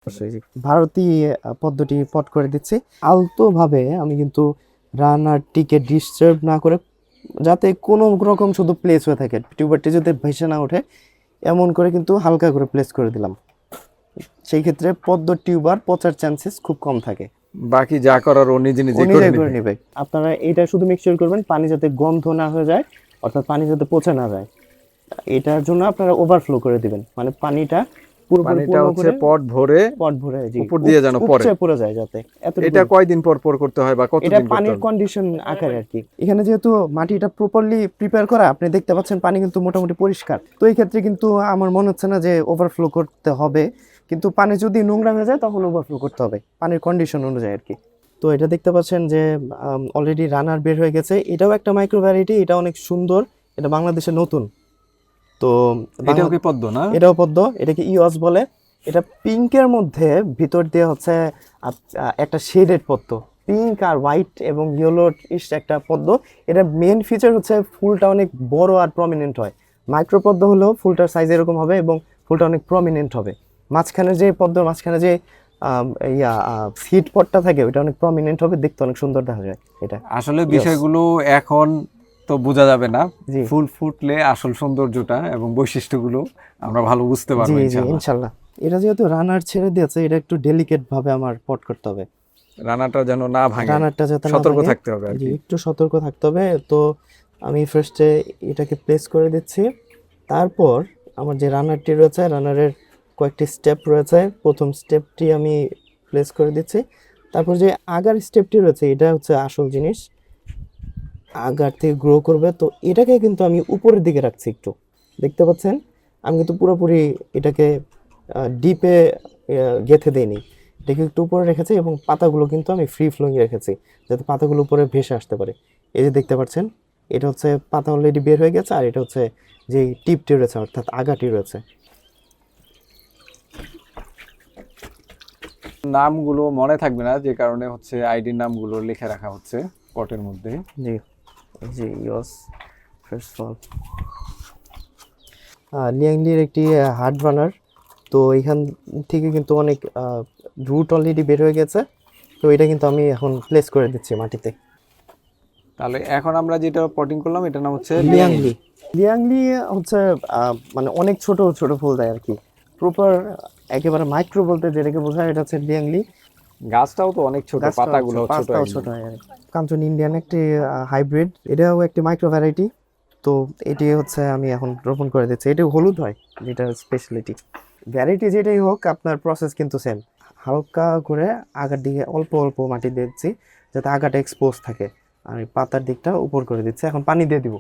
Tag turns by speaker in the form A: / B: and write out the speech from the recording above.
A: অবশ্যই জি। ভারতীয় পদ্ধতি পট করে দিচ্ছি আলতো ভাবে। আমি কিন্তু রানারটিকে ডিস্টার্ব না করে, যাতে কোনো রকম শুধু প্লেস হয়ে থাকে, টিউবারটি যাতে ভেসে না ওঠে, এমন করে কিন্তু হালকা করে প্লেস করে দিলাম। সেই ক্ষেত্রে পদ্ম টিউবার পচার চান্সেস খুব কম থাকে।
B: বাকি যা করার ও নিজে
A: ও
B: নিজেই করে
A: নিজেই করে
B: নেবে।
A: নেবে। আপনারা এটা শুধু মিক্সচার করবেন, পানি যাতে গন্ধ না হয়ে যায়, অর্থাৎ পানি যাতে পচে না যায়। এটার জন্য আপনারা ওভারফ্লো করে দিবেন, মানে পানিটা পুরোপুরি
B: পানিটা
A: পূর্ণ
B: হচ্ছে
A: করে
B: পট ভরে
A: পট ভরে, জি,
B: উপর দিয়ে যেন পড়ে।
A: উপচে পড়ে যায় যাতে,
B: এটা
A: এতটুকুই।
B: কয়দিন পর পর করতে হয় বা
A: এটা
B: কতদিন করতে
A: পানির
B: হবে?
A: কন্ডিশন আকারে আর কি। এখানে যেহেতু মাটিটা প্রপারলি প্রিপেয়ার করা, আপনি দেখতে পাচ্ছেন পানি কিন্তু মোটামুটি পরিষ্কার। তো এই ক্ষেত্রে কিন্তু আমার মনে হচ্ছে না যে ওভারফ্লো করতে হবে, কিন্তু পানি যদি নোংরা হয়ে যায় তখন ওভারফ্লো করতে হবে পানির কন্ডিশন অনুযায়ী আর কি। তো এটা দেখতে পাচ্ছেন যে অলরেডি রানার বের হয়ে গেছে। এটাও একটা মাইক্রো ভ্যারাইটি, এটা অনেক সুন্দর। এটা বাংলাদেশে নতুন। তো
B: এটাও
A: বাংলা,
B: কি পদ্ম না?
A: এটাও পদ্ম, এটাকে ইওয়াস বলে। এটা পিঙ্কের মধ্যে ভিতর দিয়ে হচ্ছে একটা শেডেড পদ্ম, পিঙ্ক আর হোয়াইট এবং ইয়েলো একটা পদ্ম। এটা মেন ফিচার হচ্ছে ফুলটা অনেক বড় আর প্রমিনেন্ট হয়। মাইক্রো পদ্ম হলেও ফুলটার সাইজ এরকম হবে এবং ফুলটা অনেক প্রমিনেন্ট হবে। মাঝখানে যে পদ্মর মাঝখানে যে আম, ইয়া সিড পটটা থাকে, ওটা অনেক প্রমিনেন্ট হবে, দেখতে অনেক সুন্দর দেখা যায়। এটা
B: আসলে
A: ইয়স,
B: বিষয়গুলো এখন তো বোঝা যাবে না,
A: জি
B: ফুল ফুটলে আসল সৌন্দর্যটা এবং বৈশিষ্ট্যগুলো আমরা ভালো বুঝতে
A: জি
B: পারবো
A: জি
B: ইনশাআল্লাহ।
A: ইনশাল্লাহ। এটা যেহেতু রানার ছেড়ে দিয়েছে, এটা একটু ডেলিকেট ভাবে আমার পট করতে হবে।
B: রানাটা যেন না ভাঙে,
A: রানারটা যাতে না
B: সতর্ক
A: ভাঙে,
B: থাকতে হবে আর
A: জি
B: কি।
A: একটু সতর্ক থাকতে হবে। তো আমি ফার্স্টে এটাকে প্লেস করে দিচ্ছি। তারপর আমার যে রানারটি রয়েছে, রানারের কয়েকটি স্টেপ রয়েছে। প্রথম স্টেপটি আমি প্লেস করে দিচ্ছি। তারপর যে আগার স্টেপটি রয়েছে, এটা হচ্ছে আসল জিনিস, আগার থেকে গ্রো করবে। তো এটাকে কিন্তু আমি উপরের দিকে রাখছি একটু, দেখতে পাচ্ছেন। আমি কিন্তু পুরোপুরি এটাকে ডিপে গেঁথে দিইনি, এটাকে একটু উপরে রেখেছি এবং পাতাগুলো কিন্তু আমি ফ্রি ফ্লোয়িং রেখেছি, যাতে পাতাগুলো উপরে ভেসে আসতে পারে। এই যে দেখতে পাচ্ছেন, এটা হচ্ছে পাতা অলরেডি বের হয়ে গেছে, আর এটা হচ্ছে যে টিপটি রয়েছে অর্থাৎ আগাটি রয়েছে।
B: নামগুলো মনে থাকবে না, যে কারণে হচ্ছে আইডির নামগুলো লিখে রাখা হচ্ছে পটের মধ্যে।
A: জি জি ইয়স, ফার্স্ট অফ অল লিয়াংলির একটি হার্ড রানার। তো এখান থেকে কিন্তু অনেক রুট অলরেডি বের হয়ে গেছে। তো এটা কিন্তু আমি এখন প্লেস করে দিচ্ছি মাটিতে।
B: তাহলে এখন আমরা যেটা পটিং করলাম এটার নাম হচ্ছে লিয়াংলি।
A: লিয়াংলি, লিয়াংলি হচ্ছে মানে অনেক ছোট ছোট ফুল দেয় আর কি। প্রপার একেবারে মাইক্রো বলতে যেটাকে বোঝায়, এটা হচ্ছে লিয়াংলি।
B: গাছটাও তো অনেক ছোট,
A: গাছটা
B: পাতাগুলো ছোট
A: পাঁচটাও
B: একদম।
A: ছোট হয় আর কি। কাঞ্চন ইন্ডিয়ান একটি হাইব্রিড, এটাও একটি মাইক্রো ভ্যারাইটি। তো এটি হচ্ছে আমি এখন রোপণ করে দিচ্ছি। এটি হলুদ হয়, যেটা স্পেশালিটি। ভ্যারাইটি যেটাই হোক, আপনার প্রসেস কিন্তু সেম। হালকা করে আগার দিকে অল্প অল্প মাটি দিচ্ছি, যাতে আগাটা এক্সপোজ থাকে। আর এই পাতার দিকটা উপর করে দিচ্ছি। এখন পানি দিয়ে দিব।